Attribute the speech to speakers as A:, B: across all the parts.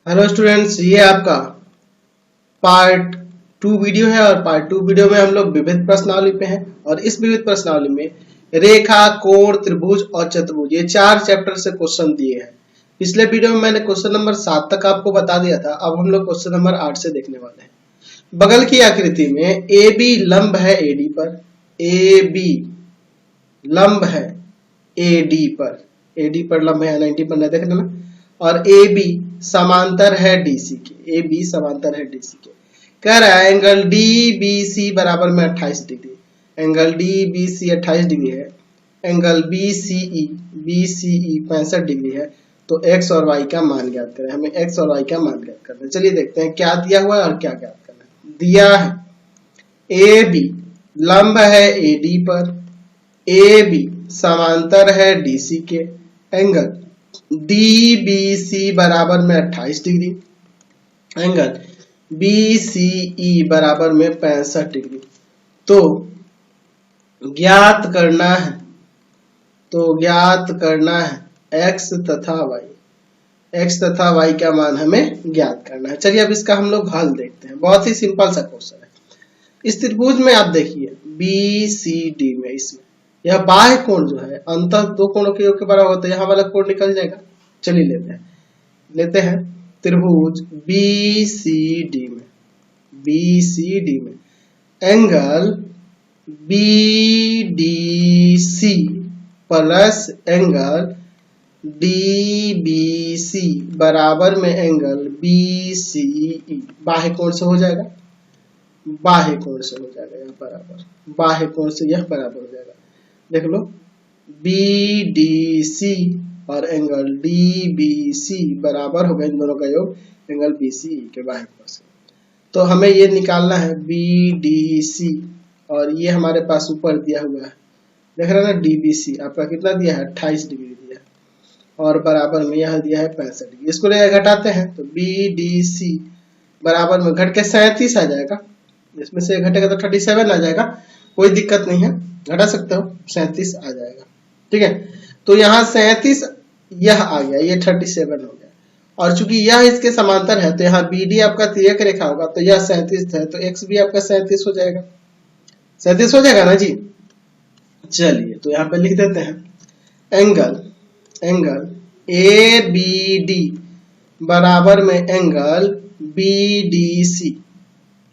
A: Hello students, ये आपका part 2 video है और पार्ट 2 वीडियो में हम लोग विविध प्रश्नावली पे हैं। और इस विविध प्रश्नावली में रेखा, कोण, त्रिभुज और चतुर्भुज ये 4 चैप्टर से क्वेश्चन दिए हैं। पिछले वीडियो में मैंने क्वेश्चन नंबर 7 तक आपको बता दिया था। अब हम लोग क्वेश्चन नंबर 8 से देखने वाले हैं। बगल की आकृति में ए बी लंब है एडी पर, ए बी लंब है एडी पर लंब है 90 पर नहीं देखना ना। और ए बी समांतर है डीसी के, ए बी समांतर है डीसी के। कह रहा है एंगल डी बी सी बराबर में 28 degree. Angle D B C 28 degree है। Angle B C E 65 degree है। तो एक्स और वाई का मान ज्ञात करें। हमें एक्स और वाई का मान ज्ञात करना है। चलिए देखते हैं क्या दिया हुआ है और क्या ज्ञात करना है। दिया है ए बी लंब है एडी पर, ए बी समांतर है डीसी के। एंगल डी बी सी बराबर में 28 डिग्री। एंगल बी सी ई बराबर में 65 डिग्री। तो ज्ञात करना है एक्स तथा वाई। एक्स तथा वाई का मान हमें ज्ञात करना है। चलिए अब इसका हम लोग हल देखते हैं। बहुत ही सिंपल सा क्वेश्चन है। इस त्रिभुज में आप देखिए बी सी डी में, इसमें यह बाह्य कोण जो है अंतः दो कोणों के योग के बराबर होता है। यहाँ वाला कोण निकल जाएगा। चलिए लेते हैं त्रिभुज बी सी डी में angle B D C plus angle D B C बराबर में एंगल बी सी ई। बाह्य कोण से हो जाएगा, बाह्य कोण से हो जाएगा यह बराबर, बाह्य कोण से यह बराबर हो जाएगा। देख लो बी डी सी और एंगल डी बी सी बराबर होगा इन दोनों का योग एंगल बी सी के बाह्य कोण से। तो हमें ये निकालना है बी डी सी और ये हमारे पास ऊपर दिया हुआ है, देख रहे हैं ना, डी बी सी आपका कितना दिया है 28 डिग्री दिया है और बराबर में यह दिया है 65 डिग्री। इसको लेकर घटाते हैं तो बी डी सी बराबर में घट के 37 आ जाएगा। इसमें से घटेगा तो 37 आ जाएगा। कोई दिक्कत नहीं है, घटा सकते हो, 37 आ जाएगा। ठीक है, तो यहाँ 37 यह आ गया, ये 37 हो गया। और चूंकि यह इसके समांतर है तो यहाँ बी डी आपका तिर्यक रेखा होगा तो यह 37 है तो एक्स भी आपका 37 हो जाएगा। 37 हो जाएगा ना जी। चलिए तो यहाँ पे लिख देते हैं एंगल ए बी डी बराबर में एंगल बी डी सी।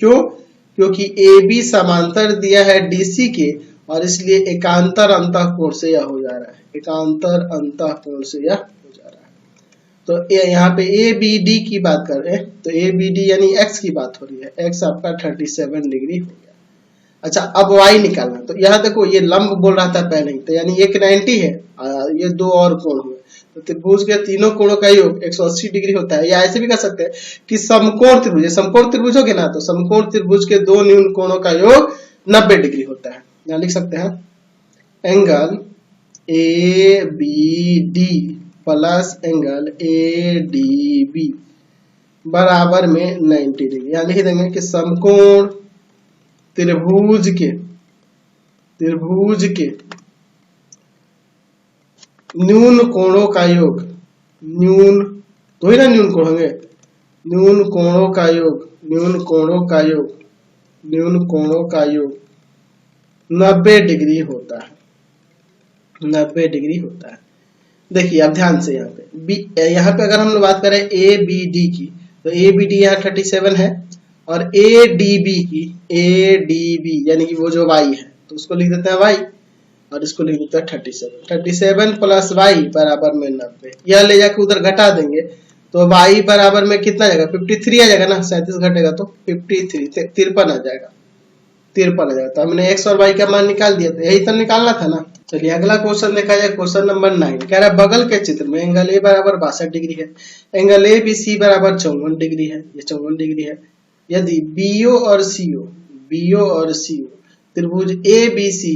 A: क्यों? क्योंकि ए बी समांतर दिया है डीसी के और इसलिए एकांतर अंतःकोण से यह हो जा रहा है, एकांतर अंतःकोण से यह हो जा रहा है। तो यहाँ पे ए बी डी की बात कर रहे हैं तो ए बी डी यानी एक्स की बात हो रही है। एक्स आपका 37 डिग्री हो गया। अच्छा अब वाई निकालना। तो यहाँ देखो ये लंब बोल रहा था पहले ही, तो यानी एक 90 है, ये दो और कोण हुए तो त्रिभुज के तीनों कोणों का योग 180 डिग्री होता है। या ऐसे भी कर सकते हैं कि समकोण त्रिभुज, समकोण त्रिभुज हो गया ना, तो समकोण त्रिभुज के दो न्यून कोणों का योग 90 डिग्री होता है। यहाँ लिख सकते हैं angle A B D plus angle A D B बराबर में 90 डिग्री। यहाँ लिख देंगे कि समकोण त्रिभुज के न्यून कोणों का योग, न्यून तो ही ना न्यून कोण होंगे, न्यून कोणों का योग 90 डिग्री होता है, 90 डिग्री होता है। देखिए अब ध्यान से यहाँ पे अगर हम लोग बात करें ए बी डी की तो ए बी डी यहाँ 37 है और ए डी बी की, ए डी बी यानी कि वो जो वाई है तो उसको लिख देते हैं वाई और इसको लिख देते हैं 37 प्लस वाई बराबर में 90। यह ले जाकर उधर घटा देंगे तो वाई बराबर में कितना जाएगा 53 आ जाएगा ना, 37 घटेगा तो 53 53 आ जाएगा, 53 आ जाएगा। तो हमने एक्स और वाई का मान निकाल दिया, तो यही तो निकालना था ना। चलिए अगला क्वेश्चन देखा जाए। क्वेश्चन नंबर 9 कह रहा है बगल के चित्र में एंगल ए बराबर 62 डिग्री है, एंगल ए बी सी बराबर 54 डिग्री है, ये 54 डिग्री है। यदि बीओ और सीओ त्रिभुज ए बी सी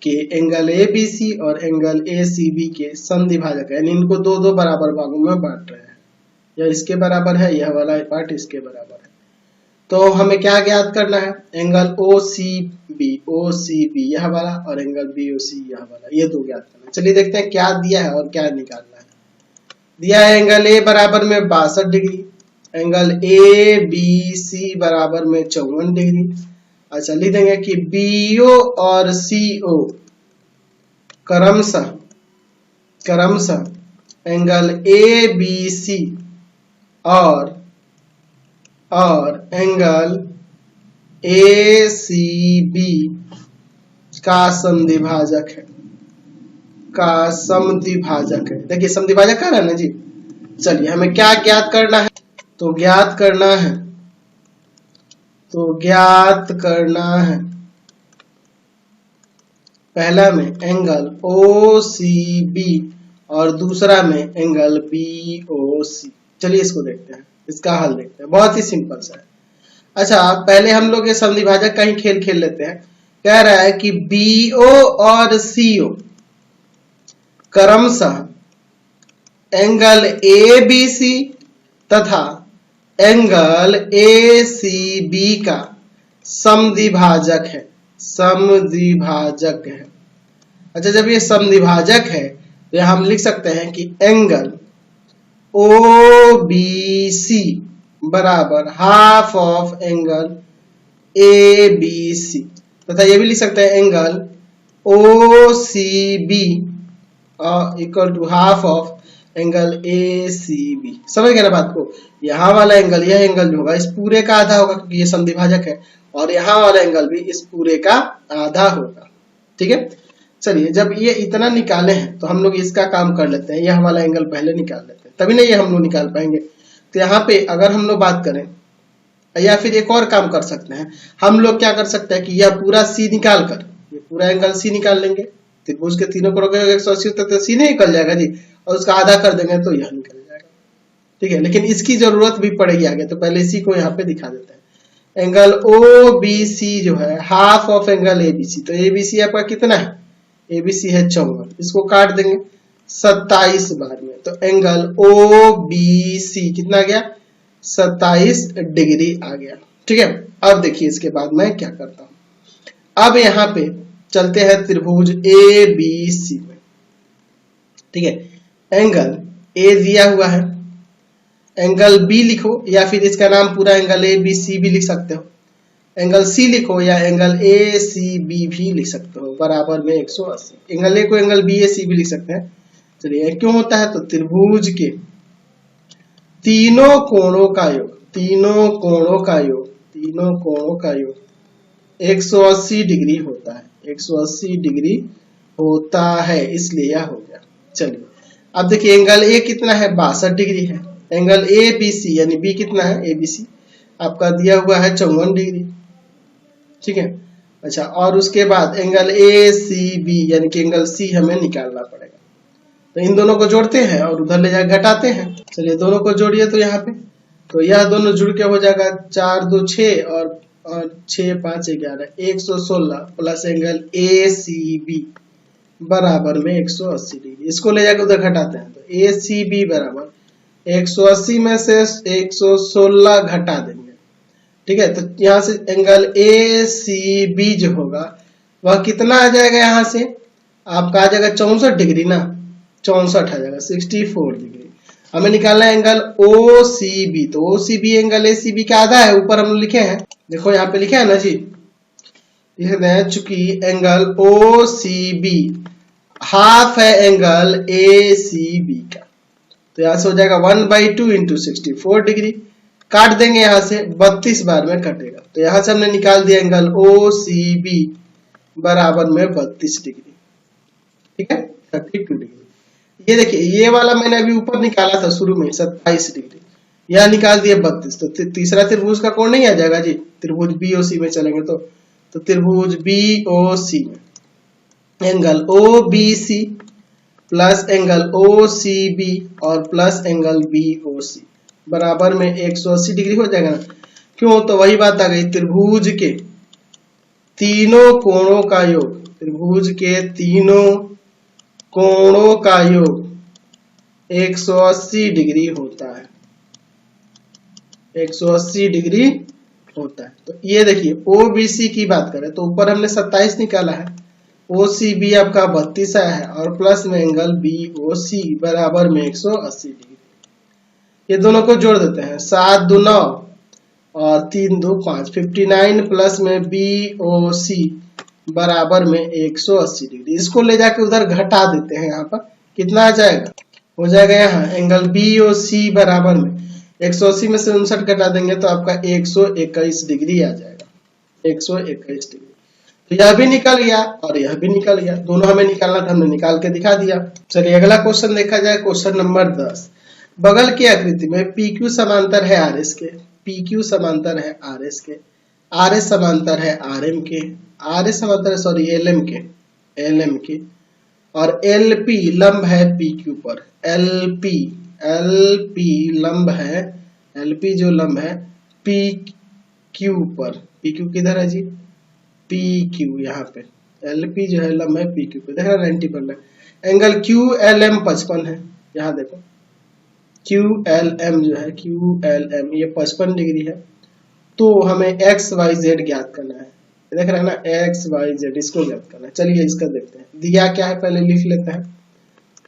A: के एंगल ए बी सी और एंगल ए सी बी के समद्विभाजक है, यानी इनको दो दो बराबर भागों में बांट रहे हैं, यह इसके बराबर है, यह वाला पार्ट इसके बराबर है। तो हमें क्या ज्ञात करना है, एंगल ओ सी बी यह वाला और एंगल बी ओ सी यह वाला, ये दो ज्ञात करना है। चलिए देखते हैं क्या दिया है और क्या निकालना है। दिया है एंगल ए बराबर में 62 degree angle A B C बराबर में 54 डिग्री। अच्छा लिख देंगे कि बीओ और सीओ क्रमशः एंगल ए बी सी और एंगल ए सी बी का समद्विभाजक है, देखिए समद्विभाजक कह रहा है ना जी। चलिए हमें क्या ज्ञात करना है, तो ज्ञात करना है पहला में एंगल ओ सी बी और दूसरा में एंगल बी ओ सी। चलिए इसको देखते हैं, इसका हल देखते हैं, बहुत ही सिंपल सा है। अच्छा पहले हम लोग ये समद्विभाजक का ही खेल लेते हैं। कह रहा है कि बीओ और सीओ क्रमशः एंगल ए बी सी तथा एंगल ए सी बी का समद्विभाजक है। अच्छा जब ये समद्विभाजक है तो यहां हम लिख सकते हैं कि एंगल ओ बी सी बराबर half of angle A B C तथा ये भी लिख सकते हैं angle O C B equal to half of angle A C B. समझ गए ना बात को? यहाँ वाला एंगल, यह एंगल जो होगा इस पूरे का आधा होगा क्योंकि ये समद्विभाजक है, और यहाँ वाला एंगल भी इस पूरे का आधा होगा। ठीक है, चलिए जब ये इतना निकाले हैं तो हम लोग इसका काम कर लेते हैं। यह वाला एंगल पहले निकाल लेते हैं, तभी नहीं ये हम लोग निकाल पाएंगे। तो यहाँ पे अगर हम लोग बात करें, या फिर एक और काम कर सकते हैं, हम लोग क्या कर सकते हैं कि यह पूरा सी निकाल कर, ये पूरा एंगल सी निकाल लेंगे। त्रिभुज के तीनों करोगे 180 तो सी नहीं निकल जाएगा जी, और उसका आधा कर देंगे तो यह निकल जाएगा। ठीक है, लेकिन इसकी जरूरत भी पड़ेगी आगे, तो पहले इसी को यहाँ पे दिखा देते हैं। एंगल ओ बी सी जो है half of angle A B C, तो ए बी सी आपका कितना है? ए बी सी है 54, इसको काट देंगे 27 बार में, तो एंगल ओ बी सी कितना आ गया? 27 डिग्री आ गया। ठीक है, अब देखिए इसके बाद मैं क्या करता हूं। अब यहाँ पे चलते हैं त्रिभुज ए बी सी में। ठीक है, एंगल ए दिया हुआ है, एंगल बी लिखो, या फिर इसका नाम पूरा एंगल ए बी सी भी लिख सकते हो। एंगल सी लिखो या एंगल ए सी बी भी लिख सकते हो, बराबर में 180। एंगल ए को एंगल बी ए सी भी लिख सकते हैं। चलिए क्यों होता है? तो त्रिभुज के तीनों कोणों का योग 180 डिग्री होता है, 180 डिग्री होता है, इसलिए यह हो गया। चलिए अब देखिए एंगल ए कितना है? 62 डिग्री है। एंगल ए बी सी यानी बी कितना है? ए बी सी आपका दिया हुआ है 54 डिग्री। ठीक है, अच्छा और उसके बाद एंगल ए सी बी यानी कि एंगल सी हमें निकालना पड़ेगा, तो इन दोनों को जोड़ते हैं और उधर ले जाकर घटाते हैं। चलिए दोनों को जोड़िए, तो यहाँ पे तो यह दोनों जुड़ के हो जाएगा 4 2 6 और 6 5 11 116 plus angle A C B बराबर में 180 डिग्री। इसको ले जाकर उधर घटाते हैं, तो ए सी बी बराबर 180 में से 116 घटा देंगे। ठीक है, तो यहाँ से एंगल ए सी बी जो होगा वह कितना आ जाएगा? यहाँ से आपका आ जाएगा 64 डिग्री ना, 64 आ जाएगा 64 डिग्री। हमें निकालना है एंगल ओ सी बी, तो O C B angle A C B का आधा है, ऊपर हम लिखे हैं, देखो यहाँ पे लिखे है ना जी, लिखते हैं चूंकि angle O C B half है एंगल ए सी बी का, तो यहाँ से हो जाएगा 1/2 इंटू 64 डिग्री। काट देंगे यहाँ से, 32 बार में कटेगा, तो यहाँ से हमने निकाल दिया एंगल ओ सी बी बराबर में 32 डिग्री। ठीक है, 32 डिग्री। ये देखिए ये वाला मैंने अभी ऊपर निकाला था शुरू में 27 डिग्री, यह निकाल दिया 32, तो तीसरा त्रिभुज का कोण नहीं आ जाएगा जी। त्रिभुज बी ओ सी में चलेंगे तो त्रिभुज बी ओ सी में angle O B C plus angle O C B और plus angle B O C बराबर में 180 डिग्री हो जाएगा ना। क्यों? तो वही बात आ गई, त्रिभुज के तीनों कोणों का योग, त्रिभुज के तीनों कोणों का योग 180 डिग्री होता है, 180 डिग्री होता है। तो ये देखिए ओबीसी की बात करें तो ऊपर हमने 27 निकाला है, ओसीबी आपका 32 आया है और प्लस में एंगल बीओसी बराबर में 180 डिग्री। ये दोनों को जोड़ देते हैं, 7 2 9 और 3 2 5, 59 प्लस में BOC बराबर में 180 डिग्री। इसको ले जाके उधर घटा देते हैं, यहाँ पर कितना आ जाएगा, हो जाएगा यहाँ एंगल BOC बराबर में 180 में से 59 घटा देंगे तो आपका 121 डिग्री आ जाएगा, 121 डिग्री। तो यह भी निकल गया और यह भी निकल गया, दोनों हमें निकालना था, हमने निकाल के दिखा दिया। चलिए अगला क्वेश्चन देखा जाए, क्वेश्चन नंबर 10। बगल की आकृति में PQ समांतर है RS के, PQ समांतर है RS के, RS समांतर है RM के, RS समांतर है LM के, LM के, और LP लंब है PQ पर, LP लंब है, LP जो लंब है PQ पर, PQ किधर है जी, PQ यहाँ पे, LP जो है लंब है PQ पे, देख रहे 90 पर एंगल QLM 55 है, यहाँ देखो QLM जो है, QLM ये 55 डिग्री है। तो हमें XYZ ज्ञात करना है, देख रहे हैं ना, XYZ इसको ज्ञात करना है। चलिए इसका देखते हैं, दिया क्या है पहले लिख लेते हैं।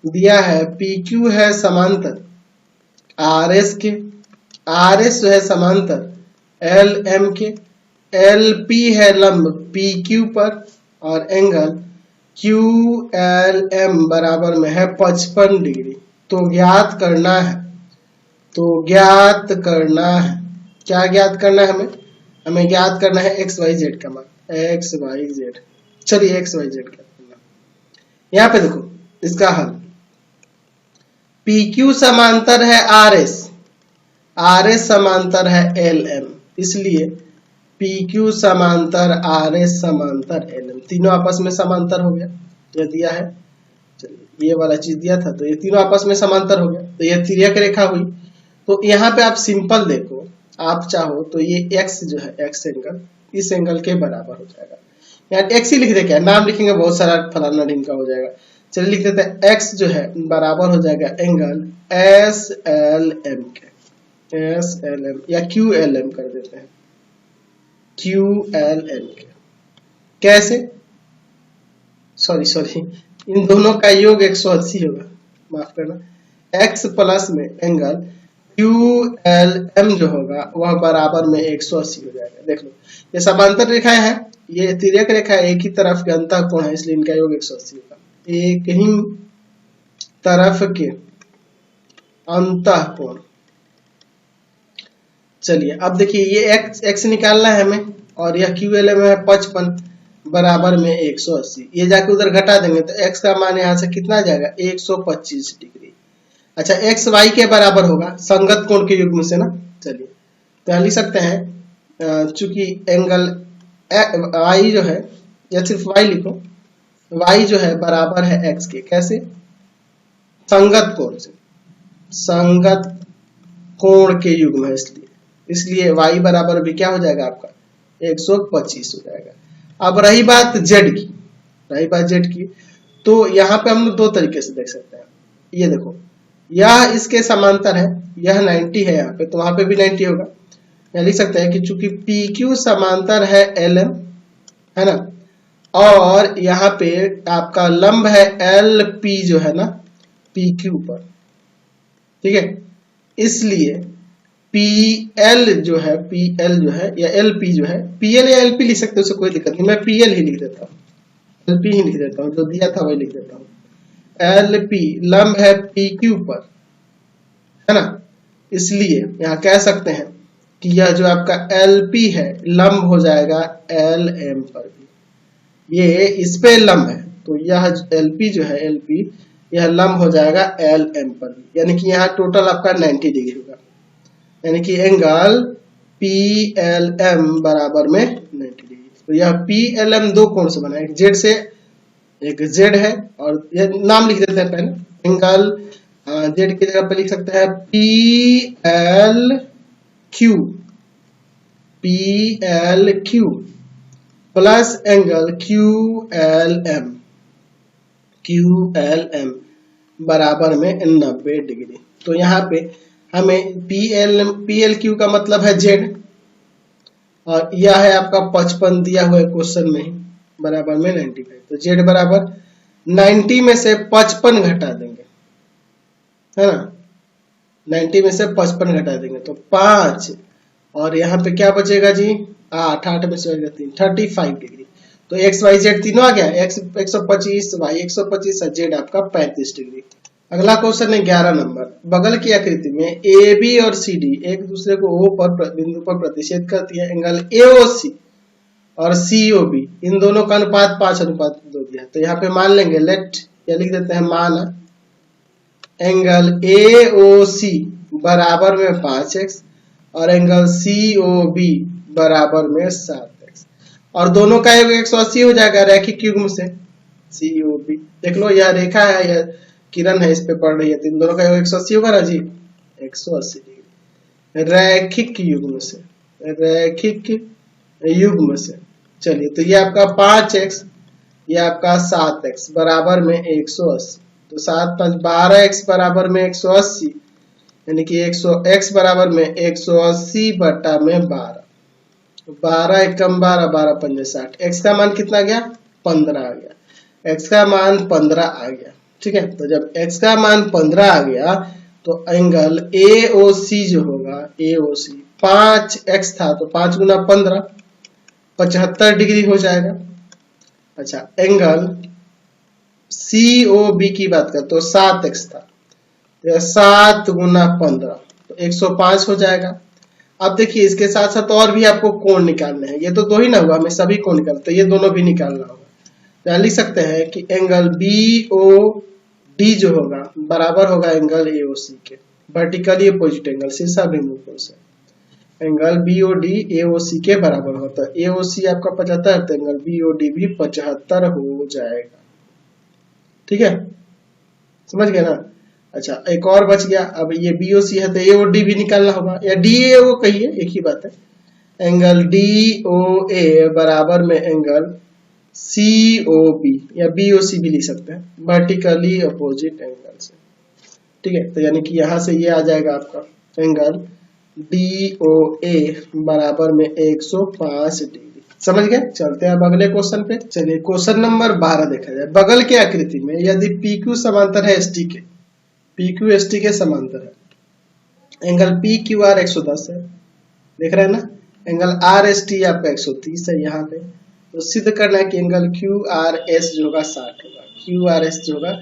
A: दिया है PQ है समांतर RS के, RS जो है समांतर LM के, LP है लंब PQ पर, और एंगल QLM बराबर में है 55 डिग्री। तो ज्ञात करना है, तो ज्ञात करना है, क्या ज्ञात करना है हमें, हमें ज्ञात करना है XYZ का मान, XYZ। चलिए XYZ ज्ञात करना, यहाँ पे देखो इसका हल, PQ समांतर है RS, RS समांतर है LM, इसलिए PQ समांतर RS समांतर LM, तीनों आपस में समांतर हो गया, यह दिया है। चलिए ये वाला चीज दिया था, तो ये तीनों आपस में समांतर हो गया, तो ये तिर्यक रेखा हुई। तो यहाँ पे आप सिंपल देखो, आप चाहो तो ये X जो है, X एंगल इस एंगल के बराबर हो जाएगा, यहाँ X ही लिख दे, क्या नाम लिखेंगे बहुत सारा फलाना ढिमका हो जाएगा। चलिए लिख देते हैं X जो है बराबर हो जाएगा एंगल SLM के, SLM या QLM कर देते हैं, QLM के। कैसे, सॉरी इन दोनों का योग 180 होगा, माफ करना, X प्लस में एंगल QLM जो होगा वह बराबर में 180 हो जाएगा। देख लो ये समांतर रेखाएं हैं, ये तिर्यक रेखा एक ही तरफ के अंतःकोण है, इसलिए इनका योग 180 होगा, एक ही तरफ के अंतःकोण। चलिए अब देखिए ये x निकालना है हमें, और यह QLM है 55 बराबर में 180, ये जाके उधर घटा देंगे तो x का मान यहाँ से कितना आ जाएगा, 125 डिग्री। अच्छा x y के बराबर होगा संगत कोण के युग्म से ना। चलिए तो यहाँ लिख सकते हैं, चूंकि एंगल y जो है, या सिर्फ y लिखो, y जो है बराबर है x के, कैसे, संगत कोण से, संगत कोण के युग्म है, इसलिए y बराबर भी क्या हो जाएगा आपका 125 हो जाएगा। अब रही बात z की, तो यहाँ पे हम लोग दो तरीके से देख सकते हैं। ये देखो यह इसके समांतर है, यह 90 है यहाँ पे, तो वहां पे भी 90 होगा। यहाँ लिख सकते हैं कि चूंकि PQ समांतर है LM है ना, और यहाँ पे आपका लंब है LP जो है ना PQ पर, ठीक है, इसलिए PL जो है या LP जो है, PL या LP लिख सकते हो, उससे कोई दिक्कत नहीं, मैं PL ही लिख देता हूँ, LP ही लिख देता हूँ, जो दिया था वही लिख देता हूँ। LP लंब है PQ पर, है ना, इसलिए यहाँ कह सकते हैं कि यह जो आपका LP है लंब हो जाएगा LM पर भी, ये इस पे लंब है, तो यह LP जो है यह लंब हो जाएगा LM पर भी, यानी कि यहाँ टोटल आपका 90 डिग्री होगा, यानी कि एंगल PLM बराबर में 90 डिग्री। तो यह PLM दो कोण से बना है, एक Z से, एक Z है, और यह नाम लिख देते हैं पहले, एंगल Z की जगह पे लिख सकते हैं PLQ प्लस एंगल QLM बराबर में 90 डिग्री। तो यहाँ पे हमें PLQ का मतलब है Z, और यह है आपका 55 दिया हुआ है क्वेश्चन में ही, बराबर में 95, तो Z बराबर 90 में से 55 घटा देंगे, है ना, 90 में से 55 घटा देंगे तो 5, और यहाँ पे क्या बचेगा जी 8, 8 में से 3, 35 डिग्री। तो एक्स वाई जेड तीनों आ गया, एक्स 125, वाई 125 और जेड आपका 35 डिग्री। अगला क्वेश्चन है 11 नंबर। बगल की आकृति में ए बी और सी डी एक दूसरे को ओ पर बिंदु पर प्रतिच्छेद करती है। एंगल एओसी और सीओबी इन दोनों का अनुपात 5:2 दिया। तो यहाँ पे मान लेंगे, लेट या लिख देते हैं मान एंगल एओसी बराबर में 5x और एंगल सीओबी बराबर में 7x, और दोनों का योग 180 हो जाएगा रैखिक युग्म से। सीओबी देख लो, यह रेखा है, यह किरण है, इस पे पड़ रही है, तो इन दोनों का योग 180 होगा ना जी, 180 डिग्री रैखिक युग्म से, रैखिक युग्म से। चलिए, तो ये आपका 5x, ये आपका 7x बराबर में 180, तो 7 5 12x बराबर में 180, यानी कि 100x बराबर में 180 बटा में 12, 12 एकम 12, 12 पंजे 60। x का मान कितना गया 15 आ गया, x का मान 15 आ गया। ठीक है, तो जब x का मान 15 आ गया तो एंगल AOC जो होगा, AOC 5x था तो 5 गुना 15 75 डिग्री हो जाएगा। अच्छा, एंगल COB की बात कर तो 7x था, 7 गुना 15 तो 105 हो जाएगा। अब देखिए, इसके साथ साथ और भी आपको कोण निकालने हैं, ये तो दो ही ना हुआ, हमें सभी कोण निकालते, तो ये दोनों भी निकालना होगा। तो लिख सकते हैं कि एंगल BOD जो होगा बराबर होगा एंगल AOC के, वर्टिकली अपोजिट एंगल शीर्षाभिमुख कोण से। एंगल BOD AOC के बराबर होता है, AOC आपका 75, तो एंगल BOD भी 75 हो जाएगा। ठीक है, समझ गए ना। अच्छा, एक और बच गया, अब ये BOC है तो AOD भी निकालना होगा, या DAO कहिए, एक ही बात है। एंगल DOA बराबर में एंगल COB या BOC भी लिख सकते हैं, वर्टिकली अपोजिट एंगल से। ठीक है, तो यानी कि यहां से ये आ जाएगा आपका एंगल DOA बराबर में 105 डिग्री। समझ गए। चलते हैं अब अगले क्वेश्चन पे। चलिए, क्वेश्चन नंबर 12 देखा जाए। बगल के आकृति में यदि PQ समांतर है ST के, PQ ST के समांतर है, एंगल PQR 110 है, देख रहे हैं ना, एंगल RST आपका 130 है यहाँ पे, तो सिद्ध करना है कि एंगल QRS जो होगा 60 होगा, QRS जो होगा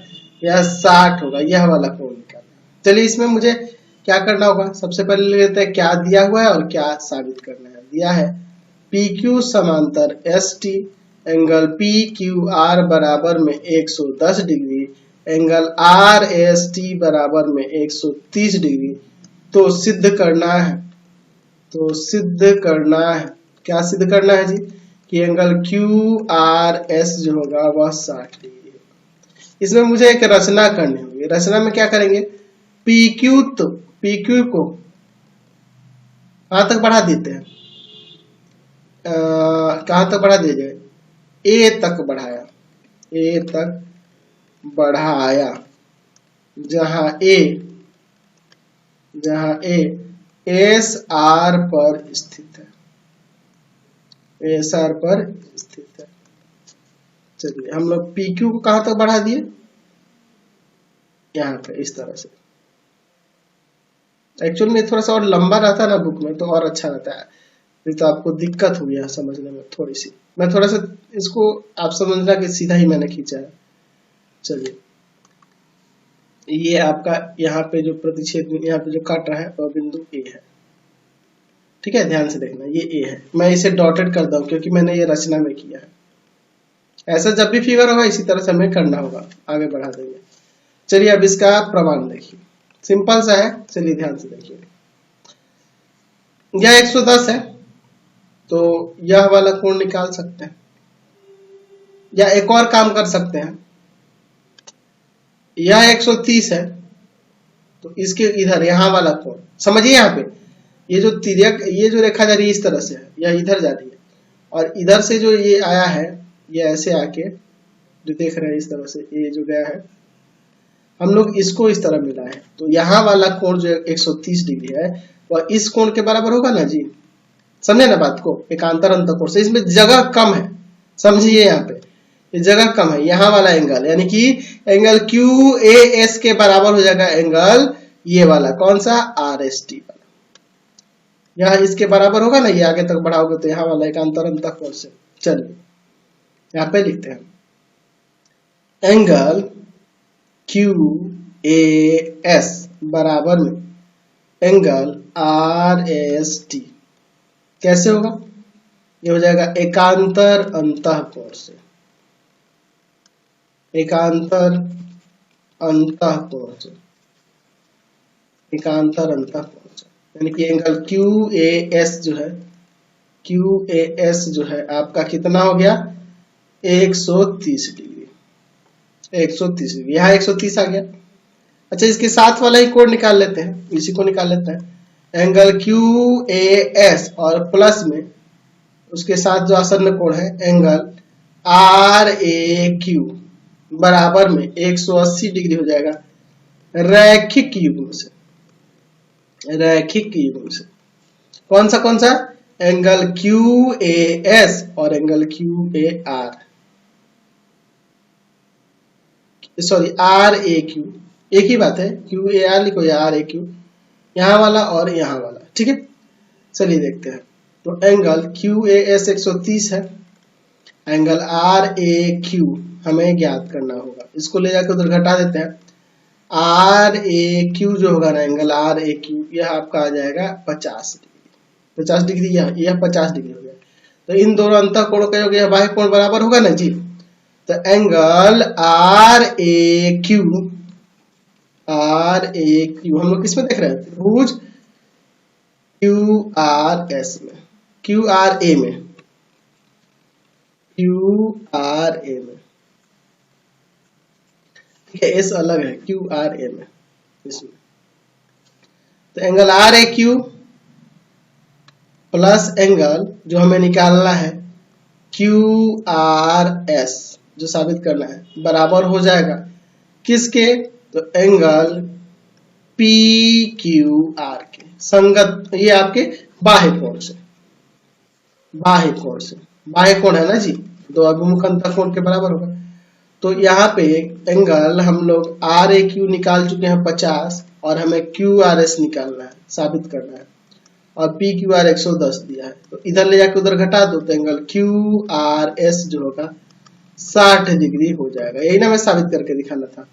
A: यह 60 होगा, यह वाला कोण निकालना। चलिए, इसमें मुझे क्या करना होगा, सबसे पहले लेते हैं क्या दिया हुआ है और क्या साबित करना है। दिया है PQ समांतर ST, एंगल PQR बराबर में 110 डिग्री, एंगल RST बराबर में 130 डिग्री। तो सिद्ध करना है, तो सिद्ध करना है, क्या सिद्ध करना है जी, कि एंगल QRS जो होगा वह 60 डिग्री होगा। इसमें मुझे एक रचना करनी होगी। रचना में क्या करेंगे, PQ, तो PQ को कहां तक बढ़ा देते हैं, कहां तक बढ़ा दिया जाए, A तक बढ़ाया, A तक बढ़ाया, जहां A SR पर स्थित है, SR पर स्थित है। चलिए, हम लोग PQ को कहां तक बढ़ा दिए, यहाँ पे इस तरह से। एक्चुअल में थोड़ा सा और लंबा रहता है ना बुक में तो और अच्छा रहता है, नहीं तो आपको दिक्कत होगी यहाँ समझने में थोड़ी सी। मैं थोड़ा सा इसको आप समझना कि सीधा ही मैंने खींचा है। चलिए, ये आपका यहाँ पे जो प्रतिच्छेद, यहाँ पे जो काट रहा है वह बिंदु A है। ठीक है, ध्यान से देखना, ये A है, मैं इसे डॉटेड कर दूं क्योंकि मैंने ये रचना में किया है। ऐसा जब भी फिगर होगा इसी तरह से हमें करना होगा, आगे बढ़ा देंगे। चलिए, अब इसका प्रमाण देखिए, सिंपल सा है। चलिए, ध्यान से देखिए, यह 110 है तो यह वाला कोण निकाल सकते हैं, या एक और काम कर सकते हैं, यह 130 है तो इसके इधर यहाँ वाला कोण समझिए, यहाँ पे ये जो तिर्यक, ये जो रेखा जा रही है इस तरह से है, यह इधर जा रही है, और इधर से जो ये आया है ये ऐसे आके जो देख रहे हैं इस तरह से, ये जो गया है, हम लोग इसको इस तरह मिला है, तो यहाँ वाला कोण जो 130 डिग्री है वह इस कोण के बराबर होगा ना जी। समझे ना बात को, एकांतर अंतःकोण से इसमें जगह कम है, समझिए यहाँ पे ये जगह कम है। यहाँ वाला एंगल यानी कि एंगल QAS के बराबर हो जाएगा एंगल ये वाला कौन सा, RST वाला, यहाँ इसके बराबर होगा ना, ये आगे तक बढ़ाओगे तो यहाँ वाला एकांतर अंतः कोण से। चलिए यहाँ पे लिखते हैं एंगल QAS बराबर में एंगल RST। कैसे होगा, ये हो जाएगा एकांतर अंतः कोण से, एकांतर अंतः कोण से, एकांतर अंतः कोण से, यानी कि एंगल QAS जो है, QAS जो है आपका कितना हो गया, 130 डिग्री, 130 डिग्री, यहाँ 130 आ गया। अच्छा इसके साथ वाला ही कोण निकाल लेते हैं, इसी को निकाल लेते हैं, एंगल QAS और प्लस में उसके साथ जो आसन्न कोण है एंगल RAQ बराबर में 180 डिग्री हो जाएगा रैखिक युग्म से, रैखिक युग्म से। कौन सा एंगल QAS और एंगल QAR, सॉरी RAQ, एक ही बात है, QAR लिखो या RAQ, यहाँ वाला और यहाँ वाला, ठीक है। चलिए देखते हैं, तो एंगल QAS 130 है, एंगल RAQ हमें ज्ञात करना होगा, इसको ले जाकर उधर घटा देते हैं। RAQ जो होगा ना, एंगल RAQ यह आपका आ जाएगा 50 डिग्री, 50 डिग्री, यह 50 डिग्री हो गया। तो इन दोनों अंतः कोणों का योग यह बाह्य कोण बराबर होगा ना जी। तो एंगल RAQ हम लोग किसमें देख रहे हैं, त्रिभुज QRS में, QRA में, QRA में, ठीक है, एस अलग है, QRA में इसमें। तो एंगल RAQ प्लस एंगल जो हमें निकालना है QRS, जो साबित करना है, बराबर हो जाएगा किसके, तो एंगल PQR के संगत, ये आपके बाह्य कोण से, बाह्य कोण से, बाह्य कोण है ना जी, दो अभिमुख अंतः कोण के बराबर होगा। तो यहाँ पे एंगल हम लोग RAQ निकाल चुके हैं 50 और हमें QRS निकालना है, साबित करना है, और PQR 110 दिया है, तो इधर ले जाकर उधर घटा दो, तो एंगल QRS जो होगा 60 डिग्री हो जाएगा, यही ना मैं साबित करके दिखाना था।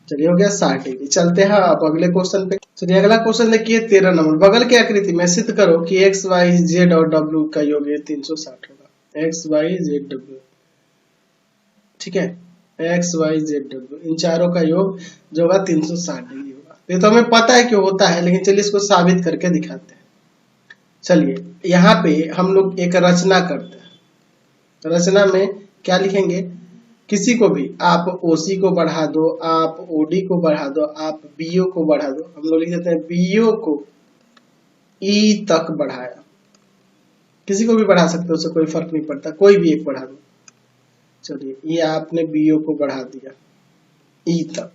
A: चलिए हो गया 60 डिग्री। चलते हैं अब अगले क्वेश्चन पे। चलिए अगला क्वेश्चन देखिए 13 नंबर, बगल की आकृति में सिद्ध करो कि x y z और w का योग 360 होगा, x y z w, ठीक है, x y z w इन चारों का योग जो होगा 360 डिग्री होगा। ये तो हमें पता है क्यों होता है, लेकिन चलिए इसको साबित करके दिखाते हैं। चलिए यहाँ पे हम लोग एक रचना करते हैं, रचना में क्या लिखेंगे, किसी को भी आप OC को बढ़ा दो, आप OD को बढ़ा दो, आप BO को बढ़ा दो, हम लोग लिख देते हैं BO को E तक बढ़ाया, किसी को भी बढ़ा सकते हो, उससे कोई फर्क नहीं पड़ता, कोई भी एक बढ़ा दो। चलिए ये आपने BO को बढ़ा दिया E तक,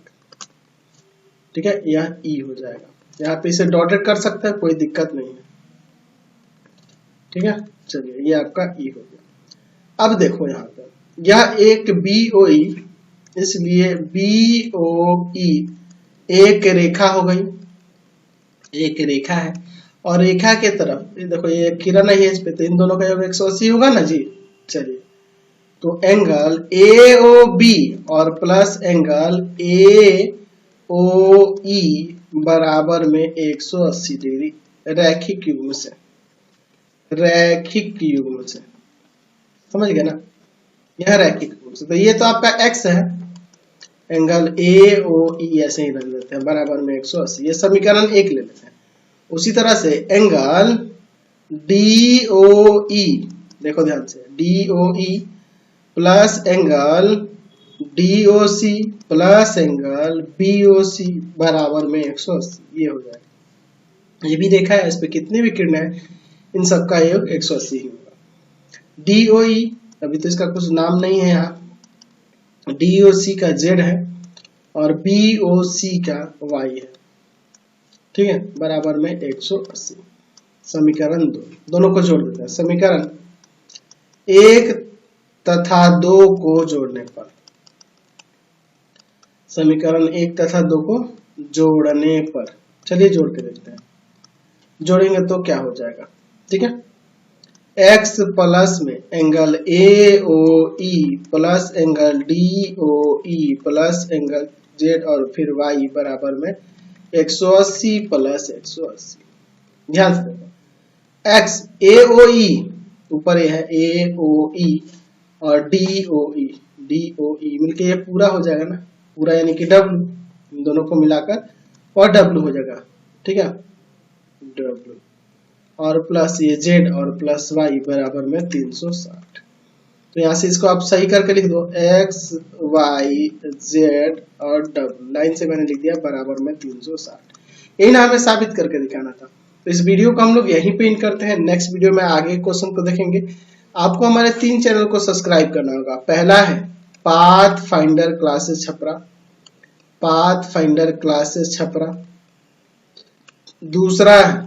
A: ठीक है, यह E हो जाएगा, यहाँ पे इसे डॉटेड कर सकते हैं, कोई दिक्कत नहीं है, ठीक है। चलिए ये आपका E हो गया। अब देखो यहाँ पर यह एक BOE, इसलिए BOE एक रेखा हो गई, एक रेखा है, और रेखा के तरफ देखो ये किरण है इस पे, तो इन दोनों का योग 180 होगा ना जी। चलिए तो एंगल AOB और प्लस एंगल AOE बराबर में 180 डिग्री रैखिक युग्म से, रैखिक युग्म से, समझ गए ना, यह रैखिक युग्म से। तो ये तो आपका x है, एंगल AOE ऐसे ही रख देते हैं बराबर में 180, ये समीकरण 1 ले लेते हैं। उसी तरह से एंगल DOE, देखो ध्यान से, DOE plus angle DOC plus angle BOC बराबर में 180, ये हो जाएगा। ये भी देखा है, इस पे कितनी भी किरणें हैं, इन सब का योग 180 ही होगा। DOE अभी तो इसका कुछ नाम नहीं है, यहाँ DOC का Z है और BOC का Y है, ठीक है, बराबर में 180। समीकरण 2, दोनों को जोड़ देते हैं। समीकरण 1 तथा 2 को जोड़ने पर, समीकरण 1 तथा 2 को जोड़ने पर। चलिए जोड़ के देखते हैं, जोड़ेंगे तो क्या हो जाएगा। ठीक है, x प्लस में angle AOE plus angle DOE plus angle Z और फिर y बराबर में 180 प्लस 180। ध्यान से देखो, x AOE ऊपर ये है AOE और DOE मिलके ये पूरा हो जाएगा ना, पूरा यानी कि W, इन दोनों को मिलाकर और W हो जाएगा। ठीक है, W और प्लस ये Z और प्लस Y बराबर में 360। तो यहाँ से इसको आप सही करके लिख दो, x y z और W लाइन से मैंने लिख दिया बराबर में 360। यही ना हमें साबित करके दिखाना था। तो इस वीडियो को हम लोग यहीं पे एंड करते हैं। नेक्स्ट वीडियो में आगे क्वेश्चन को देखेंगे। आपको हमारे 3 चैनल को सब्सक्राइब करना होगा। पहला है path finder classes Chhapra, path finder classes Chhapra. दूसरा है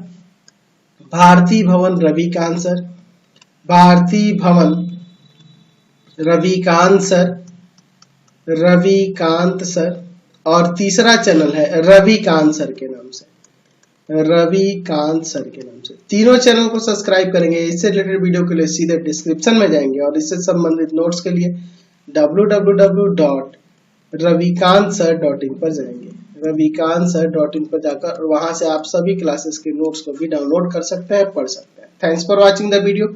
A: भारती भवन रविकांत सर, भारती भवन रविकांत सर, रविकांत सर। और तीसरा चैनल है रविकांत सर के नाम से, रविकांत सर के नाम से। तीनों चैनल को सब्सक्राइब करेंगे। इससे रिलेटेड वीडियो के लिए सीधे डिस्क्रिप्शन में जाएंगे और इससे संबंधित नोट्स के लिए www.ravikansir.in पर जाएंगे। ravikansir.in पर जाकर वहां से आप सभी क्लासेस के नोट्स को भी डाउनलोड कर सकते हैं, पढ़ सकते हैं। Thanks for watching the video.